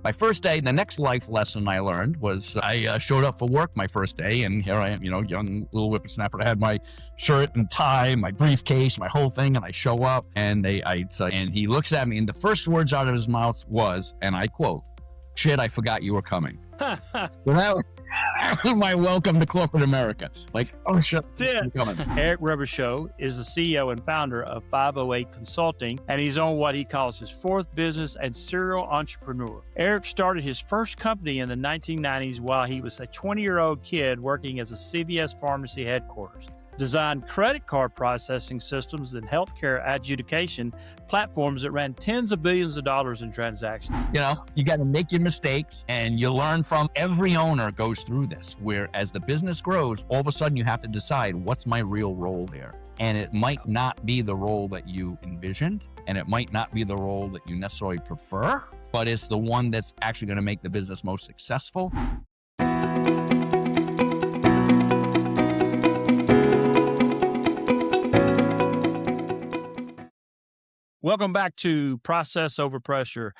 My first day, the next life lesson I learned was I showed up for work my first day, and here I am, young little whippersnapper. I had my shirt and tie, my briefcase, my whole thing, and I show up, and and he looks at me, and the first words out of his mouth was, and I quote, "Shit, I forgot you were coming." So that was my welcome to corporate America. Like, oh shit, that's it. Coming. Eric Robichaud is the CEO and founder of 508 Consulting, and he's on what he calls his fourth business and serial entrepreneur. Eric started his first company in the 1990s while he was a 20-year-old kid working as a CVS pharmacy headquarters. Designed credit card processing systems and healthcare adjudication platforms that ran tens of billions of dollars in transactions. You got to make your mistakes, and you learn from every owner goes through this, where as the business grows, all of a sudden you have to decide what's my real role there. And it might not be the role that you envisioned, and it might not be the role that you necessarily prefer, but it's the one that's actually going to make the business most successful. Welcome back to Process Over Pressure.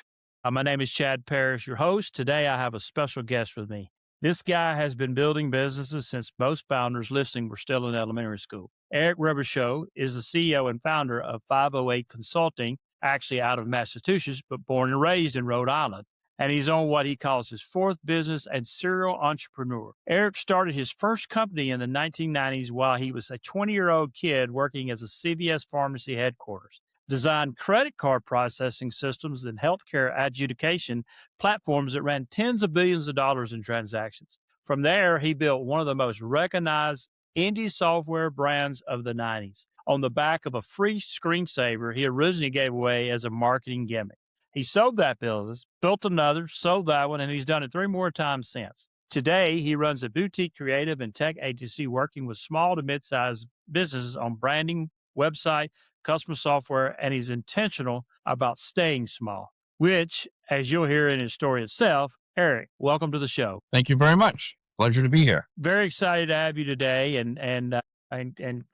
My name is Chad Parrish, your host. Today, I have a special guest with me. This guy has been building businesses since most founders listening were still in elementary school. Eric Robichaud is the CEO and founder of 508 Consulting, actually out of Massachusetts, but born and raised in Rhode Island. And he's on what he calls his fourth business and serial entrepreneur. Eric started his first company in the 1990s while he was a 20-year-old kid working as a CVS pharmacy headquarters. Designed credit card processing systems and healthcare adjudication platforms that ran tens of billions of dollars in transactions. From there, he built one of the most recognized indie software brands of the 90s on the back of a free screensaver he originally gave away as a marketing gimmick. He sold that business, built another, sold that one, and he's done it 3 more times since. Today, he runs a boutique creative and tech agency working with small to mid-sized businesses on branding, website, customer software, and he's intentional about staying small, which, as you'll hear in his story itself, Eric, welcome to the show. Thank you very much. Pleasure to be here. Very excited to have you today, and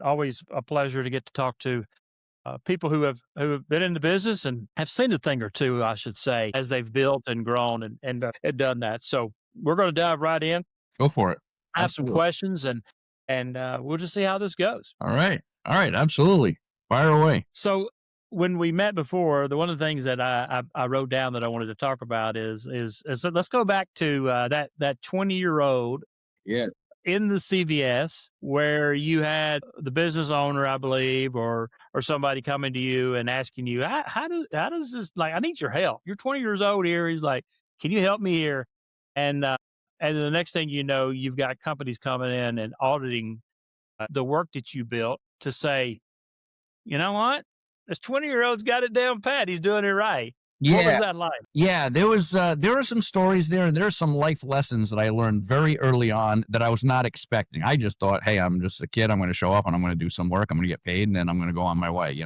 always a pleasure to get to talk to people who have been in the business and have seen a thing or two, I should say, as they've built and grown and done that. So we're going to dive right in. Go for it. I have some questions, and we'll just see how this goes. All right. Absolutely. Fire away. So when we met before, one of the things that I wrote down that I wanted to talk about is let's go back to that 20-year-old in the CVS where you had the business owner, I believe, or somebody coming to you and asking you, how does this, like, I need your help. You're 20 years old here. He's like, can you help me here? And the next thing you know, you've got companies coming in and auditing the work that you built to say, you know what? This 20-year-old's got it down pat. He's doing it right. Yeah. What was that like? Yeah, there were some stories there, and there are some life lessons that I learned very early on that I was not expecting. I just thought, hey, I'm just a kid. I'm going to show up and I'm going to do some work. I'm going to get paid, and then I'm going to go on my way,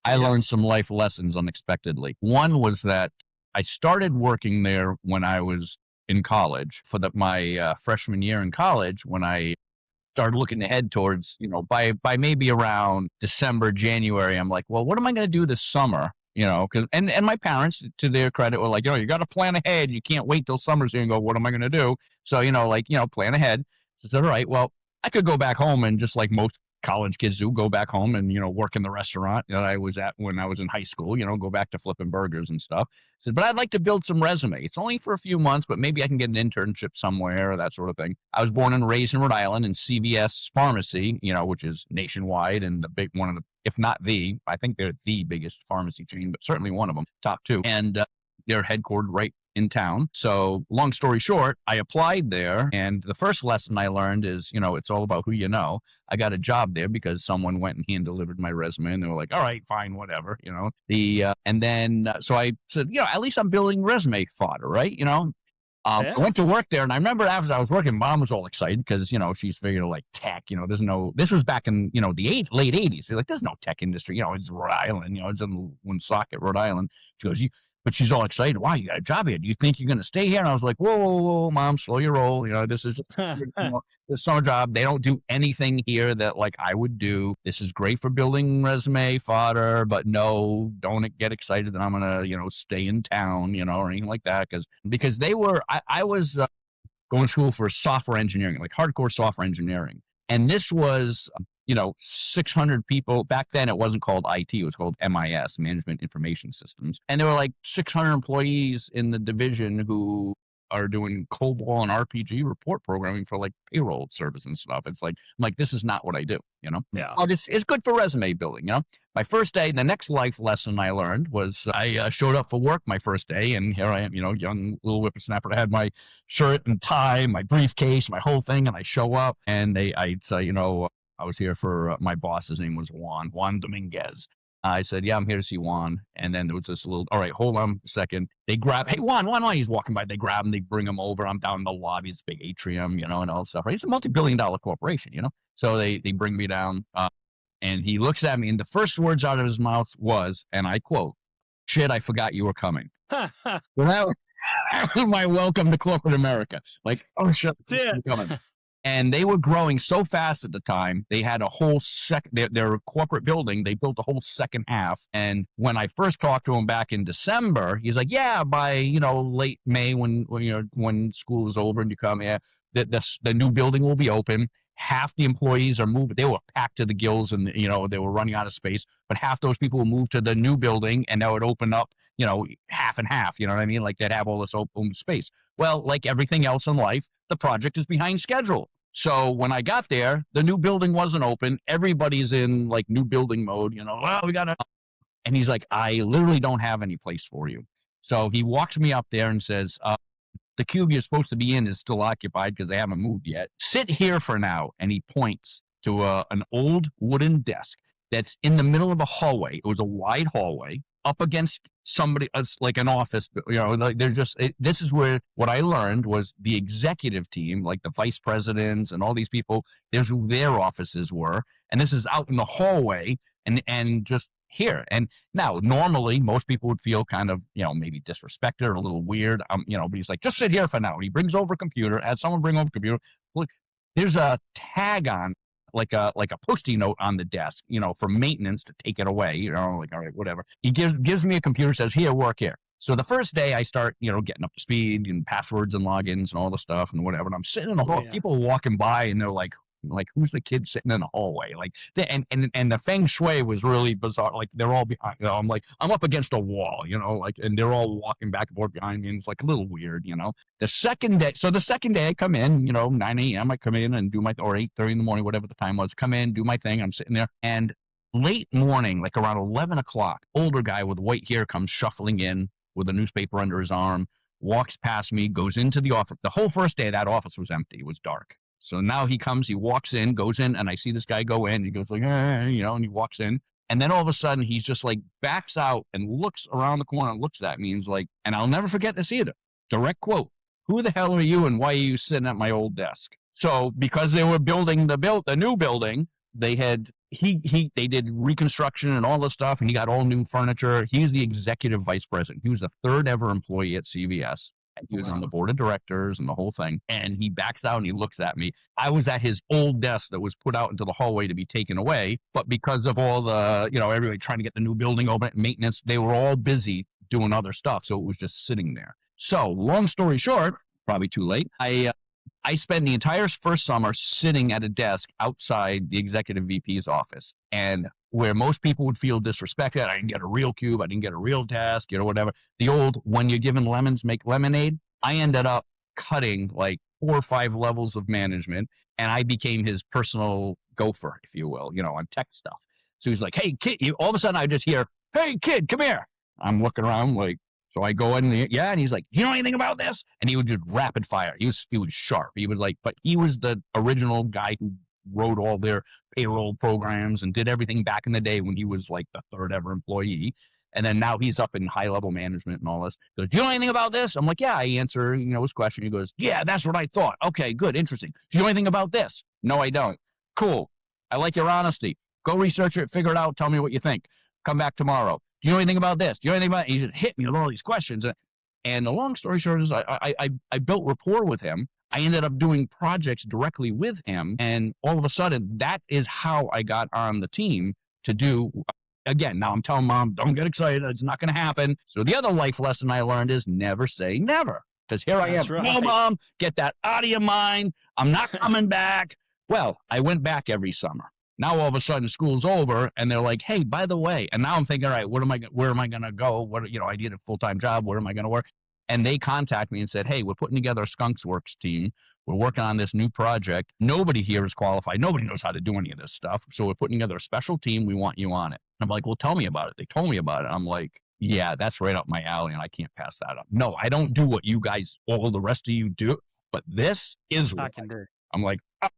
I learned some life lessons unexpectedly. One was that I started working there when I was in college for my freshman year in college, when I started looking ahead towards, by maybe around December, January, I'm like, well, what am I going to do this summer? And my parents, to their credit, were like, you got to plan ahead. You can't wait till summer's here and go, what am I going to do? So, plan ahead. So I said, all right, well, I could go back home and just like most college kids do, go back home and, work in the restaurant that I was at when I was in high school, go back to flipping burgers and stuff. I said, but I'd like to build some resume. It's only for a few months, but maybe I can get an internship somewhere or that sort of thing. I was born and raised in Rhode Island in CVS Pharmacy, which is nationwide and the big one of the, if not the, I think they're the biggest pharmacy chain, but certainly one of them, top 2. And they're headquartered right in town. So long story short, I applied there. And the first lesson I learned is, it's all about who you know. I got a job there because someone went and hand delivered my resume and they were like, all right, fine, whatever, and then, so I said, at least I'm building resume fodder, right? I went to work there, and I remember after I was working, Mom was all excited because, she's figuring like tech, this was back in, the late 80s. They're like, there's no tech industry, it's Rhode Island, it's in Woonsocket, Rhode Island. She goes, but she's all excited. Wow, you got a job here. Do you think you're going to stay here? And I was like, whoa, whoa, whoa, Mom, slow your roll. This is just, the summer job. They don't do anything here that like I would do. This is great for building resume fodder, but no, don't get excited that I'm going to, stay in town, or anything like that. Because I was going to school for software engineering, like hardcore software engineering. And this was, 600 people. Back then, it wasn't called IT. It was called MIS, Management Information Systems. And there were like 600 employees in the division who are doing COBOL and RPG report programming for like payroll service and stuff. I'm like, this is not what I do, Yeah. Well, it's good for resume building, My first day, the next life lesson I learned was I showed up for work my first day, and here I am, young little whippersnapper. I had my shirt and tie, my briefcase, my whole thing, and I show up, and I'd say, I was here for my boss. His name was Juan Dominguez. I said, yeah, I'm here to see Juan. And then there was this little, all right, hold on a second. They grab, hey, Juan, he's walking by. They grab him, they bring him over. I'm down in the lobby, it's big atrium, and all that stuff. Right? It's a multi-billion-dollar corporation, So they bring me down, and he looks at me, and the first words out of his mouth was, and I quote, shit, I forgot you were coming. Well, that was my welcome to corporate America. Like, oh, shit, you're coming. And they were growing so fast at the time. They had a whole their corporate building. They built a whole second half. And when I first talked to him back in December, he's like, yeah, by, late May when school is over and you come here, the new building will be open. Half the employees are moving. They were packed to the gills and, they were running out of space, but half those people will move to the new building and that would open up, half and half, you know what I mean? Like they'd have all this open space. Well, like everything else in life, the project is behind schedule. So when I got there, the new building wasn't open. Everybody's in like new building mode, well, we got to, and he's like, I literally don't have any place for you. So he walks me up there and says, the cube you're supposed to be in is still occupied because they haven't moved yet. Sit here for now. And he points to an old wooden desk that's in the middle of a hallway. It was a wide hallway up against somebody, like an office, like they're just, this is where what I learned was the executive team, like the vice presidents and all these people, there's who their offices were. And this is out in the hallway and just here. And now normally most people would feel kind of, maybe disrespected or a little weird, but he's like, just sit here for now. And he brings over a computer, had someone bring over a computer. Look, there's a tag on, like a Post-it note on the desk, for maintenance to take it away, like, all right, whatever. He gives me a computer, says, here, work here. So the first day I start, getting up to speed and passwords and logins and all the stuff and whatever. And I'm sitting in the hall, people walking by and they're like, who's the kid sitting in the hallway? Like, and the feng shui was really bizarre. Like, they're all behind, I'm like, I'm up against a wall, like, and they're all walking back and forth behind me. And it's like a little weird, The second day I come in, 9 a.m. I come in and do or 8:30 in the morning, whatever the time was, come in, do my thing. I'm sitting there, and late morning, like around 11 o'clock, older guy with white hair comes shuffling in with a newspaper under his arm, walks past me, goes into the office. The whole first day that office was empty. It was dark. So now he comes, he walks in, goes in, and I see this guy go in. He goes like, and he walks in. And then all of a sudden, he's just like backs out and looks around the corner and looks at me. And he's like, and I'll never forget this either. Direct quote, who the hell are you and why are you sitting at my old desk? So because they were building the new building, they did reconstruction and all this stuff, and he got all new furniture. He was the executive vice president. He was the third ever employee at CVS. He was on the board of directors and the whole thing. And he backs out and he looks at me. I was at his old desk that was put out into the hallway to be taken away. But because of all the, everybody trying to get the new building open, maintenance, they were all busy doing other stuff. So it was just sitting there. So long story short, probably too late, I spent the entire first summer sitting at a desk outside the executive VP's office. And where most people would feel disrespected, I didn't get a real cube, I didn't get a real desk, whatever. The old, when you're given lemons, make lemonade. I ended up cutting like 4 or 5 levels of management, and I became his personal gopher, if you will, on tech stuff. So he's like, hey, kid, all of a sudden I just hear, hey, kid, come here. I'm looking around like, so I go in there, and he's like, you know anything about this? And he would just rapid fire. He was sharp. He would but he was the original guy who wrote all their payroll programs and did everything back in the day when he was like the third ever employee. And then now he's up in high level management and all this. He goes, do you know anything about this? I'm like, yeah, I answer, his question. He goes, yeah, that's what I thought. Okay, good. Interesting. Do you know anything about this? No, I don't. Cool. I like your honesty. Go research it, figure it out. Tell me what you think. Come back tomorrow. Do you know anything about this? Do you know anything about it? He just hit me with all these questions. And the long story short is I built rapport with him. I ended up doing projects directly with him. And all of a sudden, that is how I got on the team to do. Again, now I'm telling mom, don't get excited. It's not going to happen. So the other life lesson I learned is never say never. Because here I am. No, mom, get that out of your mind. I'm not coming back. Well, I went back every summer. Now all of a sudden school's over and they're like, hey, by the way, and now I'm thinking, all right, where am I going to go? I did a full-time job. Where am I going to work? And they contact me and said, hey, we're putting together a Skunks Works team. We're working on this new project. Nobody here is qualified. Nobody knows how to do any of this stuff. So we're putting together a special team. We want you on it. I'm like, well, tell me about it. They told me about it. I'm like, yeah, that's right up my alley and I can't pass that up. No, I don't do what you guys, all the rest of you do, but this is what I can do. I'm like, oh.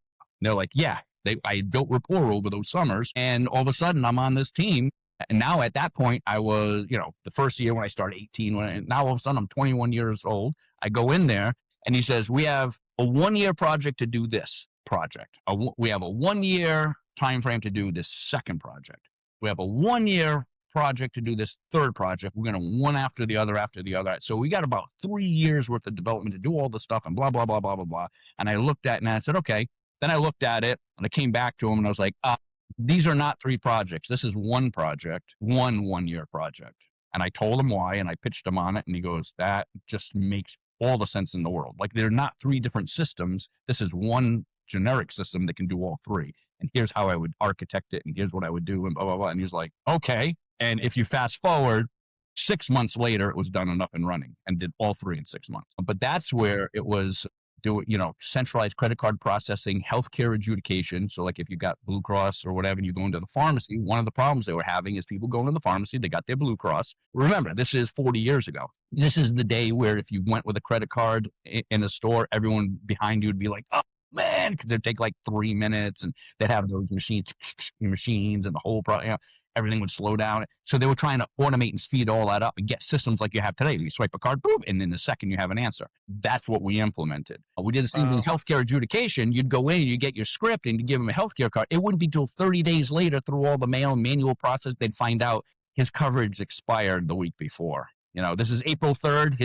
They're like, yeah, I built rapport over those summers and all of a sudden I'm on this team. And now at that point I was, the first year when I started 18, now all of a sudden I'm 21 years old. I go in there and he says, we have a 1-year project to do this project. We have a 1-year time frame to do this second project. We have a 1-year project to do this third project. We're going to one after the other. So we got about 3 years worth of development to do all the stuff and blah, blah, blah, blah, blah, blah. And I looked at it and I said, okay. Then I looked at it and I came back to him and I was like, these are not 3 projects. This is one project, 1-year project. And I told him why and I pitched him on it. And he goes, that just makes all the sense in the world. Like they're not 3 different systems. This is one generic system that can do all 3. And here's how I would architect it. And here's what I would do and blah, blah, blah. And he was like, okay. And if you fast forward, 6 months later, it was done and up and running and did all 3 in 6 months. But that's where it was centralized credit card processing, healthcare adjudication. So like if you got Blue Cross or whatever, and you go into the pharmacy, one of the problems they were having is people going to the pharmacy, they got their Blue Cross. Remember, this is 40 years ago. This is the day where if you went with a credit card in a store, everyone behind you would be like, oh man, because it'd take like 3 minutes and they'd have those machines and the whole everything would slow down. So they were trying to automate and speed all that up and get systems like you have today. You swipe a card, boom, and in a second you have an answer. That's what we implemented. We did the same thing in healthcare adjudication. You'd go in, you get your script, and you give them a healthcare card. It wouldn't be till 30 days later through all the manual process, they'd find out his coverage expired the week before. This is April 3rd.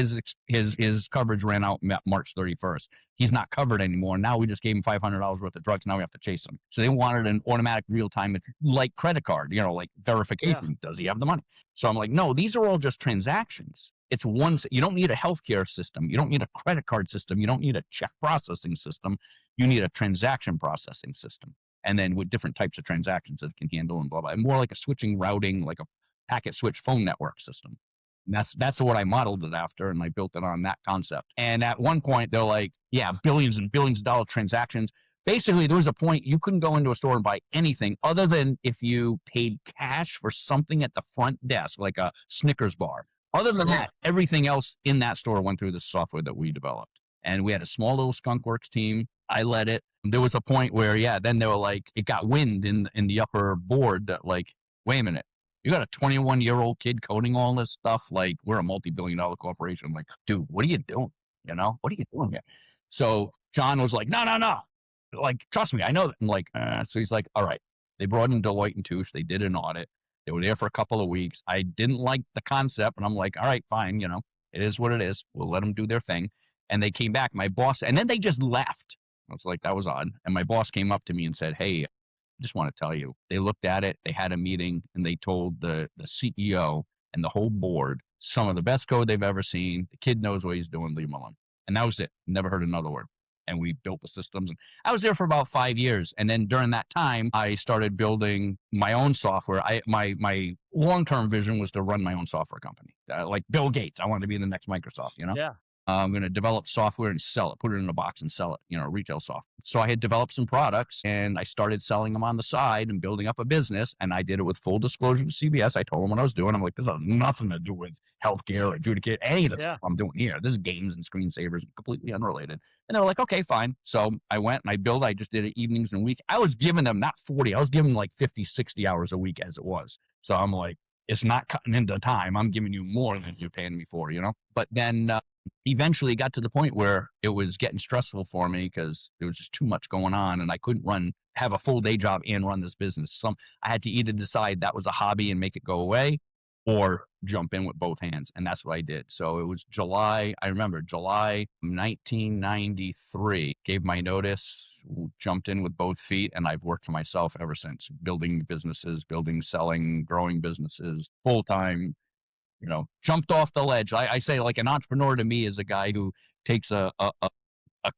His coverage ran out March 31st. He's not covered anymore. Now we just gave him $500 worth of drugs. Now we have to chase him. So they wanted an automatic real-time, like credit card, like verification. Yeah. Does he have the money? So I'm like, no, these are all just transactions. It's one. You don't need a healthcare system. You don't need a credit card system. You don't need a check processing system. You need a transaction processing system. And then with different types of transactions that it can handle and blah, blah. More like a switching routing, like a packet switch phone network system. And that's what I modeled it after, and I built it on that concept. And at one point, they're like, yeah, billions and billions of dollar transactions. Basically, there was a point you couldn't go into a store and buy anything other than if you paid cash for something at the front desk, like a Snickers bar. Other than that, everything else in that store went through the software that we developed. And we had a small little Skunk Works team. I led it. There was a point where, then they were like, it got wind in the upper board that like, wait a minute. You got a 21-year-old kid coding all this stuff. Like, we're a multi-billion-dollar corporation. I'm like, dude, what are you doing? What are you doing here? So John was like, no. Like, trust me, I know that. I'm like, so he's like, all right. They brought in Deloitte and Touche. They did an audit. They were there for a couple of weeks. I didn't like the concept. And I'm like, all right, fine. It is what it is. We'll let them do their thing. And they came back. My boss, and then they just left. I was like, that was odd. And my boss came up to me and said, hey, just want to tell you, they looked at it, they had a meeting, and they told the CEO and the whole board, some of the best code they've ever seen. The kid knows what he's doing, leave him alone. And that was it. Never heard another word. And we built the systems. And I was there for about 5 years. And then during that time, I started building my own software. My long-term vision was to run my own software company. Like Bill Gates, I wanted to be the next Microsoft, Yeah. I'm going to develop software and sell it, put it in a box and sell it, retail software. So I had developed some products and I started selling them on the side and building up a business. And I did it with full disclosure to CBS. I told them what I was doing. I'm like, this has nothing to do with healthcare or adjudicate, any of the stuff I'm doing here. This is games and screensavers, completely unrelated. And they were like, okay, fine. So I went and I just did it evenings and week. I was giving them not 40, I was giving them like 50, 60 hours a week as it was. So I'm like, it's not cutting into time. I'm giving you more than you're paying me for, But then eventually it got to the point where it was getting stressful for me because there was just too much going on and I couldn't have a full day job and run this business. I had to either decide that was a hobby and make it go away, or jump in with both hands. And that's what I did. So it was July, I remember July 1993, gave my notice, jumped in with both feet, and I've worked for myself ever since, building businesses, building, selling, growing businesses, full time, jumped off the ledge. I say, like, an entrepreneur to me is a guy who takes a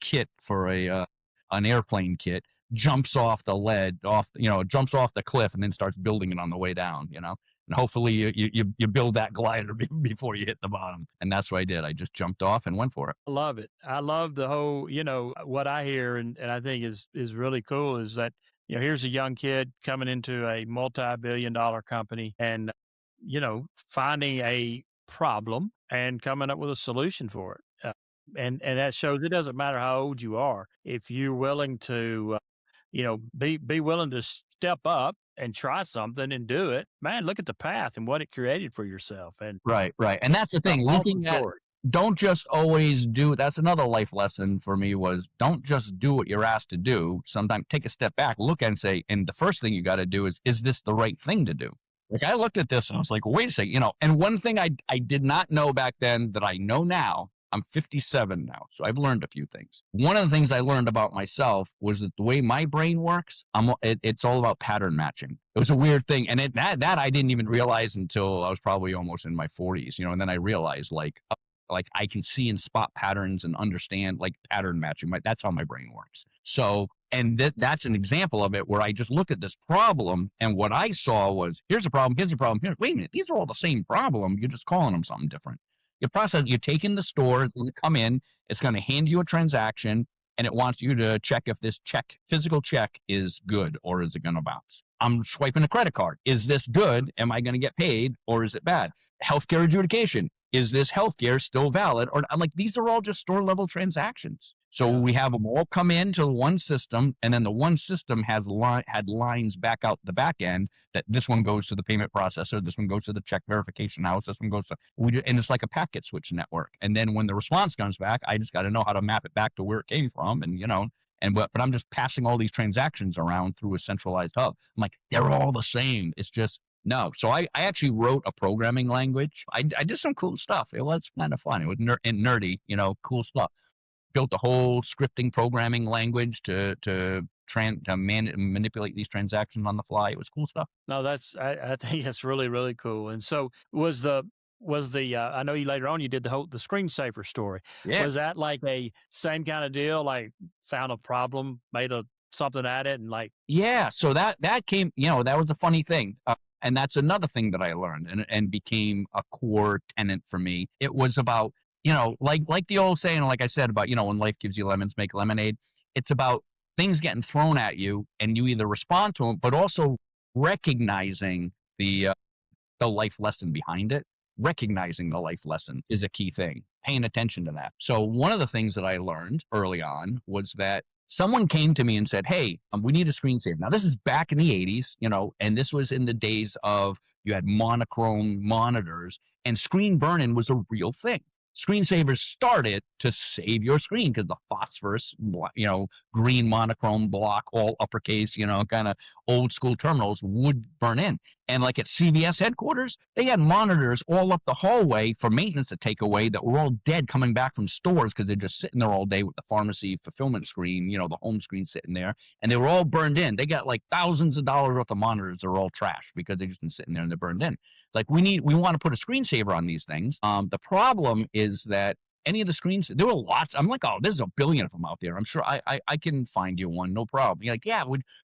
kit for an airplane kit, jumps off the ledge, jumps off the cliff, and then starts building it on the way down. And hopefully you build that glider before you hit the bottom. And that's what I did. I just jumped off and went for it. I love it. I love the whole, what I hear and I think is really cool is that, here's a young kid coming into a multi-billion-dollar company and, finding a problem and coming up with a solution for it. And that shows it doesn't matter how old you are. If you're willing to, be willing to step up and try something and do it, man, look at the path and what it created for yourself. And Right. And that's the thing, looking at, don't just always do, that's another life lesson for me, was don't just do what you're asked to do. Sometimes take a step back, look and say, and the first thing you got to do is this the right thing to do? Like, I looked at this and I was like, wait a second, and one thing I did not know back then that I know now, I'm 57 now, so I've learned a few things. One of the things I learned about myself was that the way my brain works, it's all about pattern matching. It was a weird thing, and that I didn't even realize until I was probably almost in my 40s, and then I realized, like I can see and spot patterns and understand, like, pattern matching. That's how my brain works. So, and that's an example of it, where I just looked at this problem, and what I saw was, here's a problem, wait a minute, these are all the same problem, you're just calling them something different. You're taking the store, it's going to come in, it's going to hand you a transaction, and it wants you to check if this physical check is good, or is it going to bounce? I'm swiping a credit card. Is this good? Am I going to get paid, or is it bad? Healthcare adjudication. Is this healthcare still valid? Or, like, these are all just store level transactions. So we have them all come into one system, and then the one system had lines back out the back end, that this one goes to the payment processor, this one goes to the check verification house, this one goes to, and it's like a packet switch network. And then when the response comes back, I just got to know how to map it back to where it came from, but I'm just passing all these transactions around through a centralized hub. I'm like, they're all the same. It's just, no. So I actually wrote a programming language. I did some cool stuff. It was kind of fun. It was nerdy, cool stuff. Built a whole scripting programming language to manipulate these transactions on the fly. It was cool stuff. No, I think that's really, really cool. And so was the I know you later on you did the screensaver story. Yeah. Was that like a same kind of deal? Like, found a problem, made something at it, and like, yeah. So that came, that was a funny thing. And that's another thing that I learned and became a core tenet for me. It was about, like the old saying, like I said, about, when life gives you lemons, make lemonade. It's about things getting thrown at you, and you either respond to them, but also recognizing the life lesson behind it. Recognizing the life lesson is a key thing. Paying attention to that. So one of the things that I learned early on was that someone came to me and said, hey, we need a screensaver. Now, this is back in the 80s, and this was in the days of, you had monochrome monitors, and screen burn-in was a real thing. Screensavers started to save your screen because the phosphorus, green monochrome block, all uppercase, kind of old school terminals would burn in. And like at CVS headquarters, they had monitors all up the hallway for maintenance to take away that were all dead coming back from stores because they're just sitting there all day with the pharmacy fulfillment screen, the home screen sitting there, and they were all burned in. They got like thousands of dollars worth of monitors that are all trash because they've just been sitting there and they're burned in. Like, we want to put a screensaver on these things. The problem is that any of the screens, there were lots. I'm like, oh, there's a billion of them out there. I'm sure I can find you one, no problem. You're like, yeah,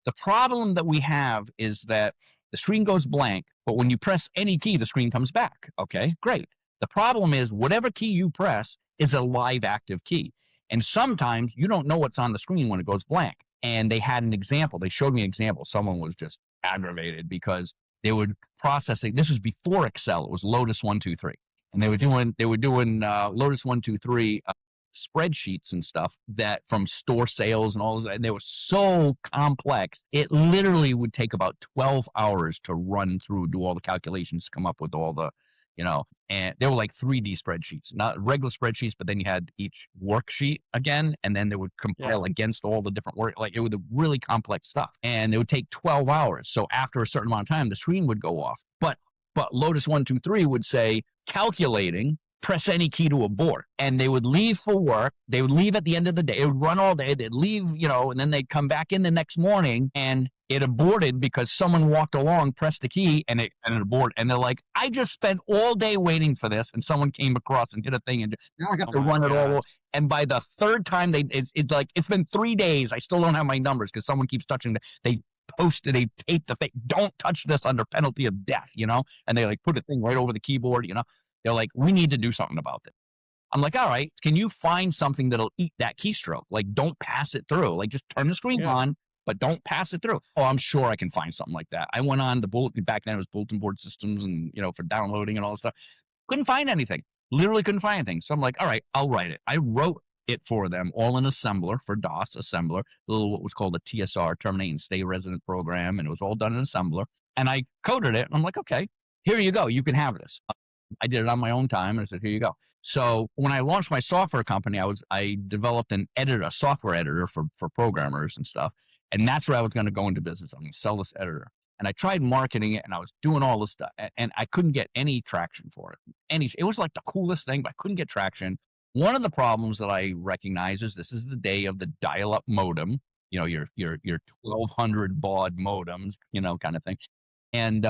the problem that we have is that the screen goes blank, but when you press any key, the screen comes back. Okay, great. The problem is whatever key you press is a live active key. And sometimes you don't know what's on the screen when it goes blank. And they had an example. They showed me an example. Someone was just aggravated because they would processing. This was before Excel. It was Lotus 123. And they were doing Lotus 123 spreadsheets and stuff that from store sales and all those, and they were so complex. It literally would take about 12 hours to run through, do all the calculations, to come up with all the, and they were like 3D spreadsheets, not regular spreadsheets, but then you had each worksheet again, and then they would compile against all the different work. Like, it was really complex stuff, and it would take 12 hours. So after a certain amount of time, the screen would go off. But But Lotus 123 would say, calculating, press any key to abort. And they would leave for work. They would leave at the end of the day. It would run all day. They'd leave, and then they'd come back in the next morning and it aborted because someone walked along, pressed the key, and it aborted. And they're like, I just spent all day waiting for this, and someone came across and did a thing, and now I got to run it all. And by the third time, it's like, it's been 3 days. I still don't have my numbers because someone keeps touching they taped the thing. Don't touch this under penalty of death, and they like put a thing right over the keyboard, They're like, we need to do something about it. I'm like, all right, can you find something that'll eat that keystroke? Like, don't pass it through. Like, just turn the screen on, but don't pass it through. Oh, I'm sure I can find something like that. I went on the bulletin, back then it was bulletin board systems and, for downloading and all this stuff. Couldn't find anything. Literally couldn't find anything. So I'm like, all right, I'll write it. I wrote it for them, all in assembler for DOS assembler, what was called a TSR, terminate and stay resident program. And it was all done in assembler. And I coded it. And I'm like, okay, here you go. You can have this. I did it on my own time. And I said, here you go. So when I launched my software company, I developed a software editor for programmers and stuff. And that's where I was going to go into business. I'm going to sell this editor. And I tried marketing it and I was doing all this stuff and I couldn't get any traction for it. It was like the coolest thing, but I couldn't get traction. One of the problems that I recognize is this is the day of the dial-up modem, your 1200 baud modems, kind of thing. And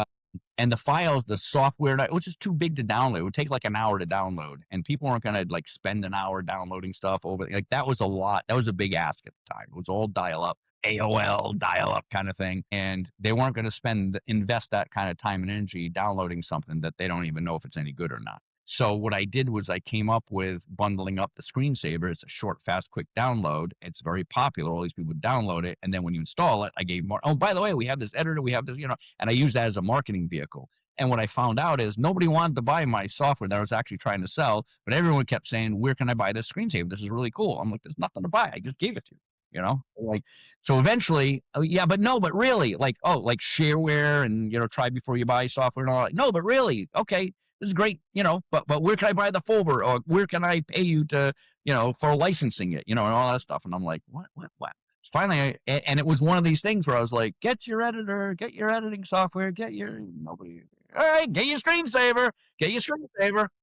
the files, the software, it was just too big to download. It would take like an hour to download, and people weren't going to like spend an hour downloading stuff over. Like that was a lot. That was a big ask at the time. It was all dial-up, AOL dial-up kind of thing, and they weren't going to invest that kind of time and energy downloading something that they don't even know if it's any good or not. So what I did was I came up with bundling up the screensaver. It's a short, fast, quick download. It's very popular. All these people would download it. And then when you install it, I gave more. Oh, by the way, we have this editor. We have this, and I use that as a marketing vehicle. And what I found out is nobody wanted to buy my software that I was actually trying to sell, but everyone kept saying, where can I buy this screensaver? This is really cool. I'm like, there's nothing to buy. I just gave it to you. Like, so eventually, but really, like, like shareware and, try before you buy software and all that. No, but really, okay. This is great, but where can I buy the folder, or where can I pay you to, for licensing it, and all that stuff. And I'm like, what? Finally, and it was one of these things where I was like, get your editor, get your editing software, all right, get your screensaver.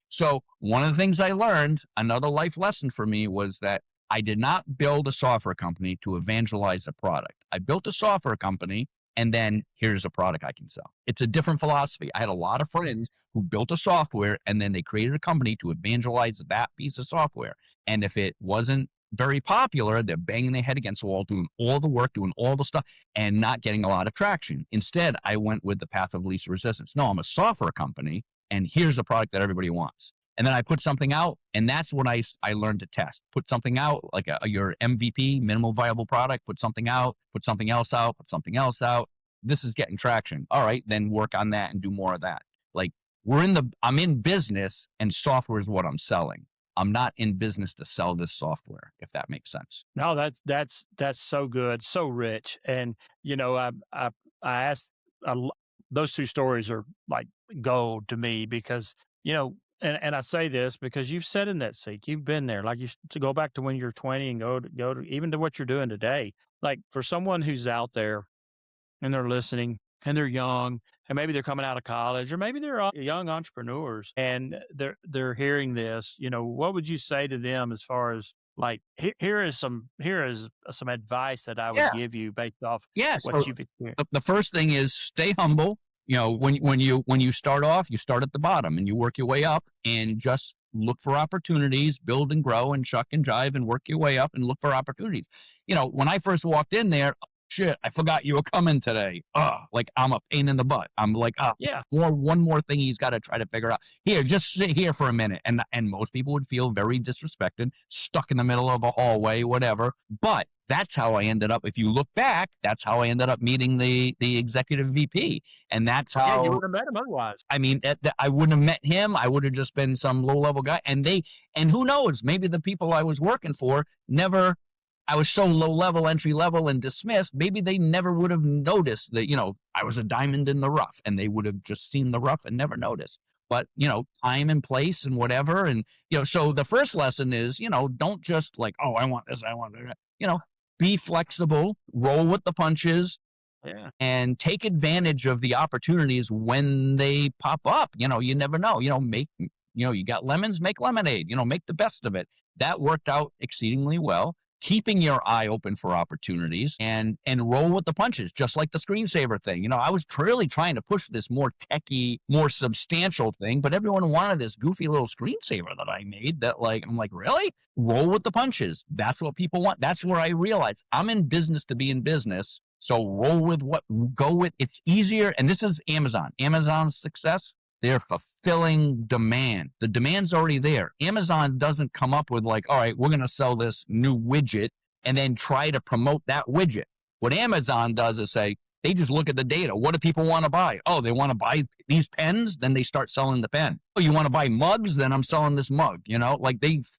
So one of the things I learned, another life lesson for me, was that I did not build a software company to evangelize a product. I built a software company, and then here's a product I can sell. It's a different philosophy. I had a lot of friends who built a software and then they created a company to evangelize that piece of software. And if it wasn't very popular, they're banging their head against the wall, doing all the work, doing all the stuff, and not getting a lot of traction. Instead, I went with the path of least resistance. No, I'm a software company, and here's a product that everybody wants. And then I put something out, and that's when I learned to test. Put something out, like your MVP, minimal viable product, put something out, put something else out, put something else out. This is getting traction. All right, then work on that and do more of that. Like I'm in business, and software is what I'm selling. I'm not in business to sell this software, if that makes sense. No, that's so good, so rich. And, I asked, those two stories are like gold to me because, and I say this because you've sat in that seat, you've been there, like to go back to when you're 20 and go to even to what you're doing today. Like for someone who's out there and they're listening and they're young and maybe they're coming out of college or maybe they're young entrepreneurs and they're hearing this, what would you say to them as far as like, here is some advice that I would give you based off what you've experienced? The first thing is stay humble. When you start off, you start at the bottom and you work your way up and just look for opportunities, build and grow and shuck and jive and work your way up and look for opportunities. When I first walked in there, shit, I forgot you were coming today. Like I'm a pain in the butt. I'm like, one more thing he's got to try to figure out. Here, just sit here for a minute. And most people would feel very disrespected, stuck in the middle of a hallway, whatever. But that's how I ended up. If you look back, that's how I ended up meeting the executive VP. And that's how you would have met him otherwise. I mean, I wouldn't have met him. I would have just been some low-level guy. And who knows, maybe the people I was working for I was so low-level, entry-level, and dismissed, maybe they never would have noticed that, I was a diamond in the rough, and they would have just seen the rough and never noticed. But, time and place and whatever. And, so the first lesson is, don't just like, I want this, I want that. Be flexible, roll with the punches, Yeah. and take advantage of the opportunities when they pop up. You never know. You got lemons, make lemonade. Make the best of it. That worked out exceedingly well. Keeping your eye open for opportunities and roll with the punches, just like the screensaver thing. I was really trying to push this more techie, more substantial thing, but everyone wanted this goofy little screensaver that I made. That I'm like, really? Roll with the punches. That's what people want. That's where I realized I'm in business to be in business. So go with. It's easier. And this is Amazon. Amazon's success. They're fulfilling demand. The demand's already there. Amazon doesn't come up with all right, we're going to sell this new widget and then try to promote that widget. What Amazon does is say, they just look at the data. What do people want to buy? Oh, they want to buy these pens. Then they start selling the pen. Oh, you want to buy mugs? Then I'm selling this mug.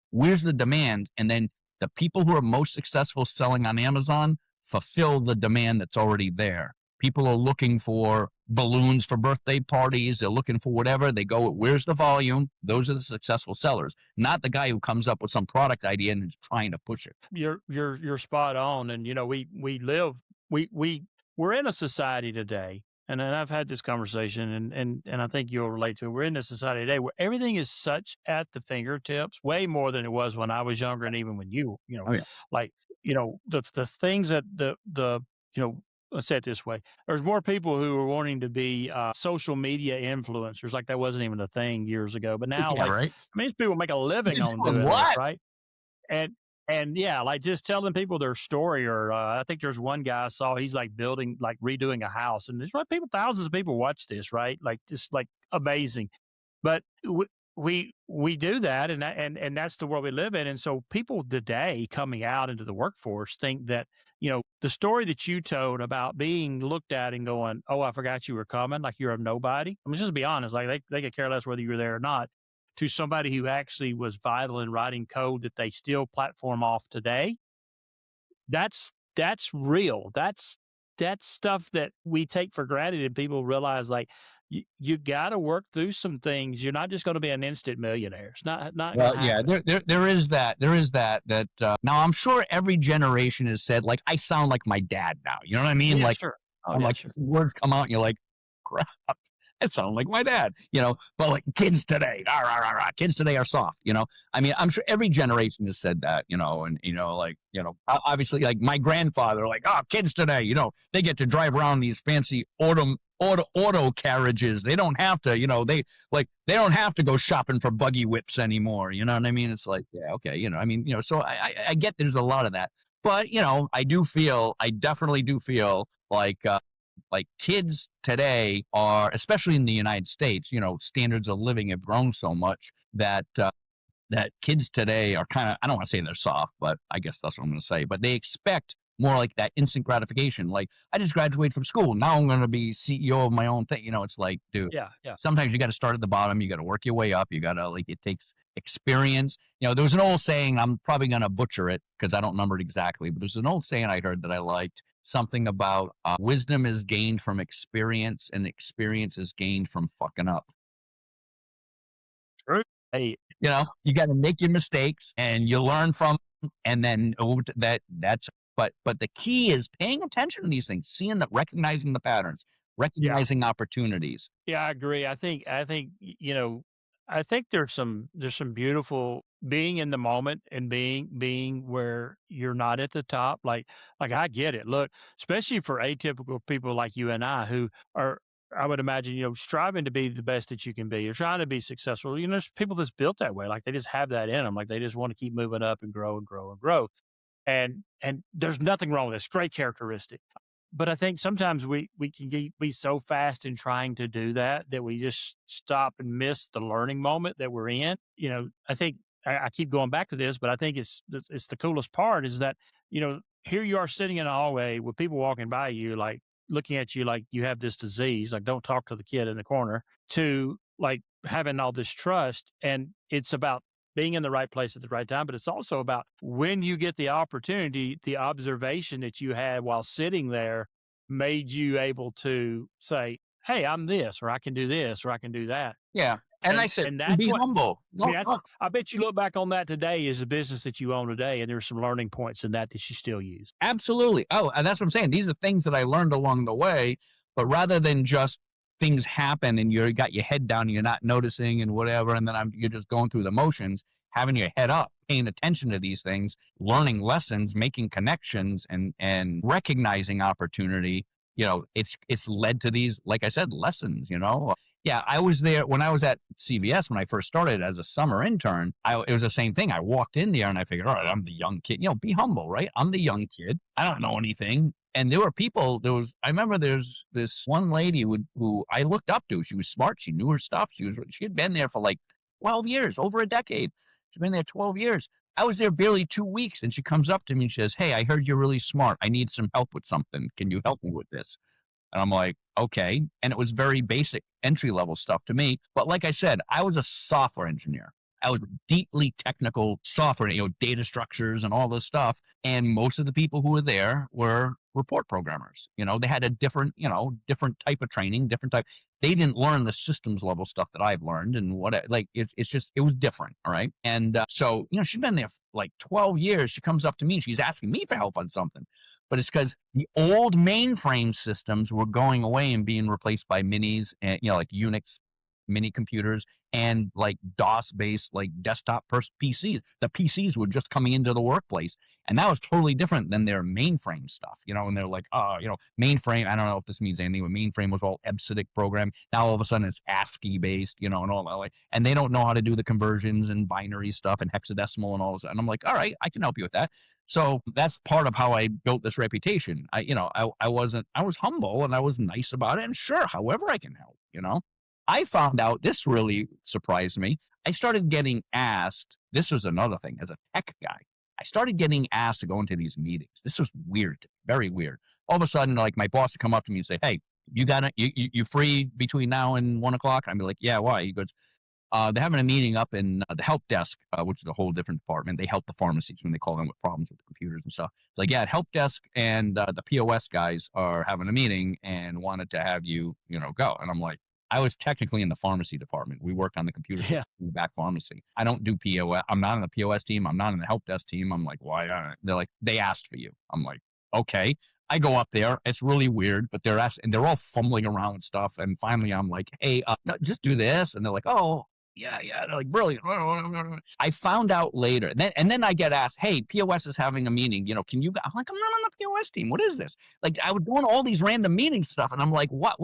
Where's the demand? And then the people who are most successful selling on Amazon fulfill the demand that's already there. People are looking for balloons for birthday parties. They're looking for whatever. They go, where's the volume? Those are the successful sellers, not the guy who comes up with some product idea and is trying to push it. You're spot on. And we're in a society today, and I've had this conversation, and I think you'll relate to it. We're in a society today where everything is such at the fingertips, way more than it was when I was younger, and even when Oh, yeah. the things that let's say it this way. There's more people who are wanting to be social media influencers. Like that wasn't even a thing years ago. But now, Yeah, right. these people make a living on doing this, What? right? And yeah, just telling people their story. Or I think there's one guy I saw, he's redoing a house. And there's thousands of people watch this, right? Just amazing. But we do that, and that's the world we live in. And so people today coming out into the workforce think that, the story that you told about being looked at and going, oh, I forgot you were coming, like you're a nobody. I mean, just be honest, they could care less whether you were there or not, to somebody who actually was vital in writing code that they still platform off today. That's real. That's stuff that we take for granted, and people realize you got to work through some things. You're not just going to be an instant millionaire. It's not Well, going to yeah, happen. there is that. There is that. Now I'm sure every generation has said, I sound like my dad now. You know what I mean? Yeah, sure. Oh, I'm yeah, like, sure. words come out and you're like, crap, I sound like my dad, but kids today, kids today are soft, I mean, I'm sure every generation has said that, obviously my grandfather, kids today, they get to drive around these fancy auto carriages. They don't have to, they don't have to go shopping for buggy whips anymore. You know what I mean? It's yeah, okay. I mean, so I get there's a lot of that, but I definitely do feel like kids today are, especially in the United States, standards of living have grown so much that kids today are kind of, I don't want to say they're soft, but I guess that's what I'm going to say, but they expect more like that instant gratification. Like, I just graduated from school. Now I'm going to be CEO of my own thing. It's dude, Yeah, yeah. sometimes you got to start at the bottom. You got to work your way up. You got to, it takes experience. There was an old saying, I'm probably going to butcher it because I don't remember it exactly, but there's an old saying I heard that I liked. Something about wisdom is gained from experience, and experience is gained from fucking up. True. Hey, You got to make your mistakes and you learn from them, and then that's. But the key is paying attention to these things, recognizing the patterns, recognizing opportunities. yeah, I agree. I think there's some beautiful being in the moment, and being where you're not at the top. I get it. Look, especially for atypical people like you and I, who are, I would imagine, striving to be the best that you can be. You're trying to be successful. There's people that's built that way. Like they just have that in them. Like they just want to keep moving up and grow and grow and grow. And there's nothing wrong with this. Great characteristic. But I think sometimes we can be so fast in trying to do that we just stop and miss the learning moment that we're in. I think I keep going back to this, but I think it's the coolest part is that, here you are sitting in a hallway with people walking by you, looking at you like you have this disease, like don't talk to the kid in the corner, to having all this trust. And it's about being in the right place at the right time, but it's also about when you get the opportunity, the observation that you had while sitting there made you able to say, hey, I'm this, or I can do this, or I can do that. Yeah. And I said, and that's be what, humble. I mean, Look, I bet you look back on that today as a business that you own today, and there's some learning points in that you still use. absolutely. Oh, and that's what I'm saying. These are things that I learned along the way, but rather than just things happen and you got your head down and you're not noticing and whatever, and then you're just going through the motions, having your head up, paying attention to these things, learning lessons, making connections, and recognizing opportunity. It's led to these, like I said, lessons. Yeah, I was there when I was at CVS when I first started as a summer intern. It was the same thing. I walked in there and I figured, all right, I'm the young kid. Be humble, right? I'm the young kid. I don't know anything. And there were people. I remember there's this one lady who I looked up to. She was smart. She knew her stuff. She had been there for like 12 years, over a decade. She's been there 12 years. I was there barely 2 weeks, and she comes up to me and she says, "Hey, I heard you're really smart. I need some help with something. Can you help me with this?" And I'm like, okay. And it was very basic entry level stuff to me. But like I said, I was a software engineer. I was deeply technical software, data structures and all this stuff. And most of the people who were there were report programmers. They had a different type of training, different type. They didn't learn the systems level stuff that I've learned, and it was different. All right. And so, she's been there for like 12 years. She comes up to me, she's asking me for help on something. But it's because the old mainframe systems were going away and being replaced by minis and, like Unix mini computers and like DOS-based like desktop PCs. The PCs were just coming into the workplace. And that was totally different than their mainframe stuff, and they're like, mainframe, I don't know if this means anything, but mainframe was all EBCDIC program. Now all of a sudden it's ASCII based, and all that. Like, and they don't know how to do the conversions and binary stuff and hexadecimal and all this. And I'm like, all right, I can help you with that. So that's part of how I built this reputation. I was humble and I was nice about it. And sure, however I can help, I found out, this really surprised me. I started getting asked, this was another thing, as a tech guy, I started getting asked to go into these meetings. This was weird, very weird. All of a sudden, like my boss would come up to me and say, "Hey, you free between now and 1 o'clock?" I'd be like, "Yeah, why?" He goes, they're having a meeting up in the help desk, which is a whole different department. They help the pharmacies when they call them with problems with the computers and stuff. It's like, yeah, help desk and the POS guys are having a meeting and wanted to have you, go. And I'm like, I was technically in the pharmacy department. We worked on the computer in the back pharmacy. I don't do POS. I'm not on the POS team. I'm not in the help desk team. I'm like, why? They're like, they asked for you. I'm like, okay. I go up there. It's really weird, but they're asking, and they're all fumbling around and stuff. And finally, I'm like, hey, no, just do this. And they're like, oh, yeah. They're like, brilliant. I found out later. And then I get asked, hey, POS is having a meeting. Can you? I'm like, I'm not on the POS team. What is this? Like, I was doing all these random meeting stuff. And I'm like, what?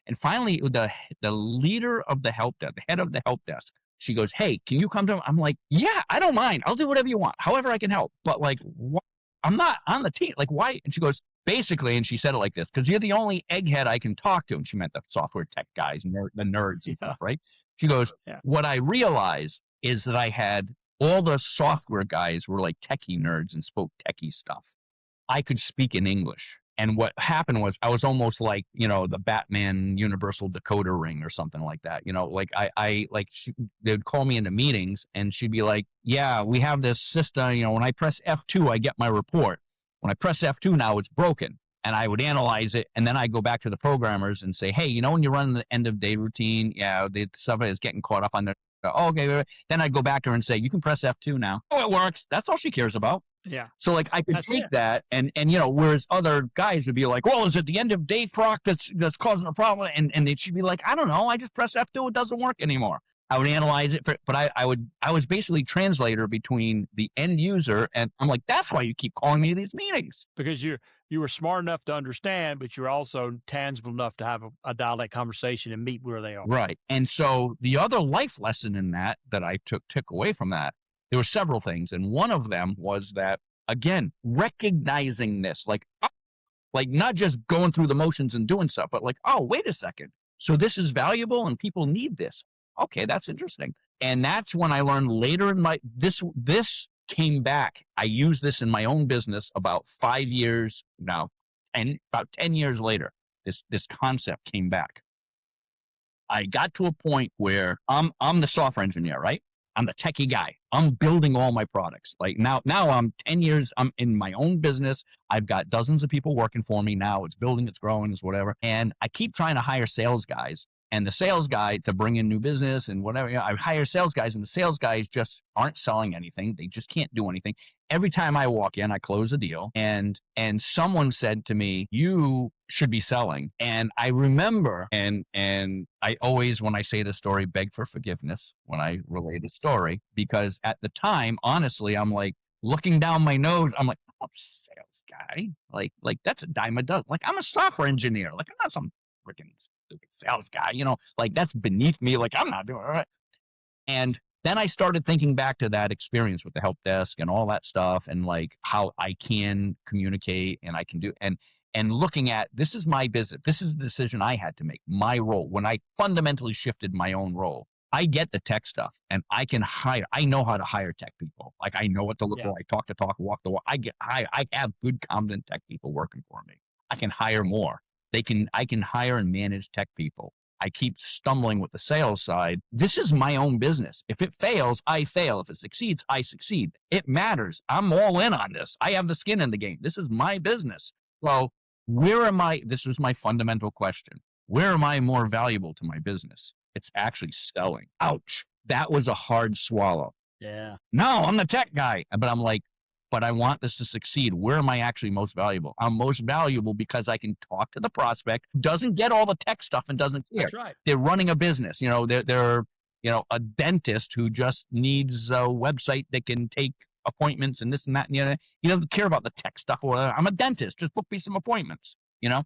And finally, the leader of the help desk, the head of the help desk, she goes, hey, can you come to? I'm like, yeah, I don't mind. I'll do whatever you want, however I can help. But like, what? I'm not on the team. Like, why? And she goes, basically, and she said it like this, because you're the only egghead I can talk to. And she meant the software tech guys, the nerds and stuff, right? She goes, what I realized is that I had all the software guys were like techie nerds and spoke techie stuff. I could speak in English. And what happened was I was almost like, the Batman universal decoder ring or something like that. They'd call me into meetings and she'd be like, yeah, we have this system. When I press F2, I get my report. When I press F2 now, it's broken. And I would analyze it. And then I go back to the programmers and say, hey, when you're running the end of day routine, the stuff is getting caught up on the, okay. Then I'd go back to her and say, you can press F2 now. Oh, it works. That's all she cares about. Yeah. So like I could take that and whereas other guys would be like, well, is it the end of day proc that's causing a problem? And she'd be like, I don't know. I just press F2. It doesn't work anymore. I would analyze it, but I was basically translator between the end user and I'm like, that's why you keep calling me to these meetings. Because you were smart enough to understand, but you're also tangible enough to have a dialect conversation and meet where they are. Right. And so the other life lesson in that I took away from that, there were several things. And one of them was that, again, recognizing this, like not just going through the motions and doing stuff, but like, oh, wait a second. So this is valuable and people need this. Okay, that's interesting. And that's when I learned later in this came back. I used this in my own business about 5 years now, and about 10 years later, this concept came back. I got to a point where I'm the software engineer, right? I'm the techie guy. I'm building all my products. Like now I'm 10 years, I'm in my own business. I've got dozens of people working for me now. It's building, it's growing, it's whatever. And I keep trying to hire sales guys. And the sales guy to bring in new business and whatever, I hire sales guys, and the sales guys just aren't selling anything. They just can't do anything. Every time I walk in, I close a deal, and someone said to me, "You should be selling." And I remember, and I always, when I say the story, beg for forgiveness when I relate a story, because at the time, honestly, I'm like looking down my nose. I'm like, I'm a sales guy. Like that's a dime a dozen. Like, I'm a software engineer. Like, I'm not some freaking stupid sales guy. Like, that's beneath me. Like, I'm not doing it. And then I started thinking back to that experience with the help desk and all that stuff, and like how I can communicate and I can do, and looking at, this is my business. This is the decision I had to make, my role. When I fundamentally shifted my own role, I get the tech stuff, and I know how to hire tech people. Like, I know what to look for. I talk the talk, walk the walk. I have good, competent tech people working for me. I can hire more. I can hire and manage tech people. I keep stumbling with the sales side. This is my own business. If it fails, I fail. If it succeeds, I succeed. It matters. I'm all in on this. I have the skin in the game. This is my business. So this was my fundamental question. Where am I more valuable to my business? It's actually selling. Ouch. That was a hard swallow. Yeah. No, I'm the tech guy. But I'm like, but I want this to succeed. Where am I actually most valuable? I'm most valuable because I can talk to the prospect, doesn't get all the tech stuff and doesn't care. That's right. They're running a business. They're a dentist who just needs a website that can take appointments and this and that. And he doesn't care about the tech stuff. Or I'm a dentist. Just book me some appointments. Yeah.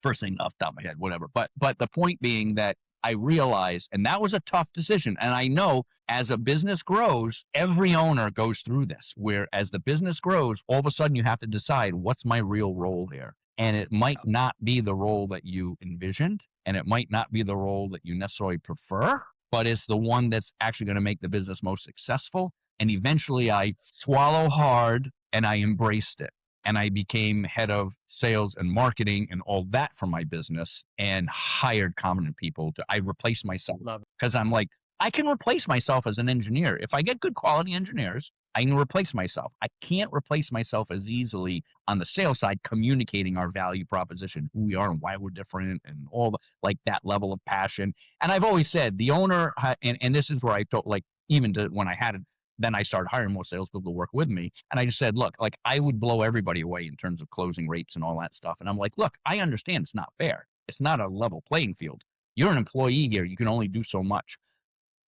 First thing off the top of my head, whatever. But the point being that I realized, and that was a tough decision. And I know as a business grows, every owner goes through this, where as the business grows, all of a sudden you have to decide, what's my real role here? And it might not be the role that you envisioned, and it might not be the role that you necessarily prefer, but it's the one that's actually going to make the business most successful. And eventually I swallow hard and I embraced it. And I became head of sales and marketing and all that for my business, and hired competent people. I replaced myself, because I'm like, I can replace myself as an engineer. If I get good quality engineers, I can replace myself. I can't replace myself as easily on the sales side, communicating our value proposition, who we are and why we're different, and all the, like, that level of passion. And I've always said the owner, and this is where I told, like, even when I had it, then I started hiring more salespeople to work with me. And I just said, look, like, I would blow everybody away in terms of closing rates and all that stuff. And I'm like, look, I understand it's not fair. It's not a level playing field. You're an employee here. You can only do so much.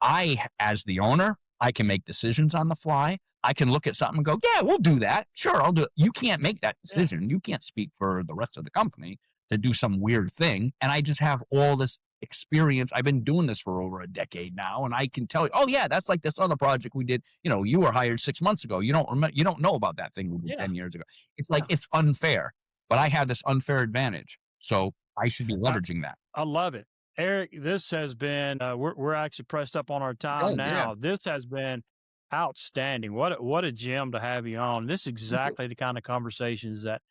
As the owner, I can make decisions on the fly. I can look at something and go, yeah, we'll do that. Sure, I'll do it. You can't make that decision. Yeah. You can't speak for the rest of the company to do some weird thing. And I just have all this experience. I've been doing this for over a decade now, and I can tell you, oh yeah, that's like this other project we did. You were hired 6 months ago. You don't remember. You don't know about that thing we did 10 years ago. It's like, it's unfair, but I have this unfair advantage, so I should be leveraging that. I love it, Eric. This has been. We're actually pressed up on our time now. Yeah. This has been outstanding. What a gem to have you on. This is exactly the kind of conversations that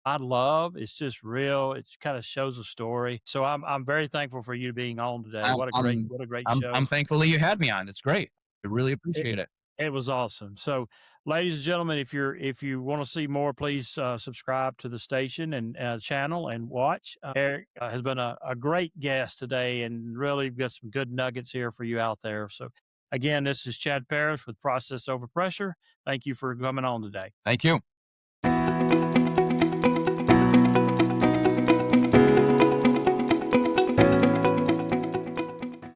I love. It's just real. It kind of shows a story. So I'm very thankful for you being on today. What a great show. I'm thankful that you had me on. It's great. I really appreciate it. It was awesome. So, ladies and gentlemen, if you want to see more, please subscribe to the station and channel and watch. Eric has been a great guest today, and really got some good nuggets here for you out there. So, again, this is Chad Parrish with Process Over Pressure. Thank you for coming on today. Thank you.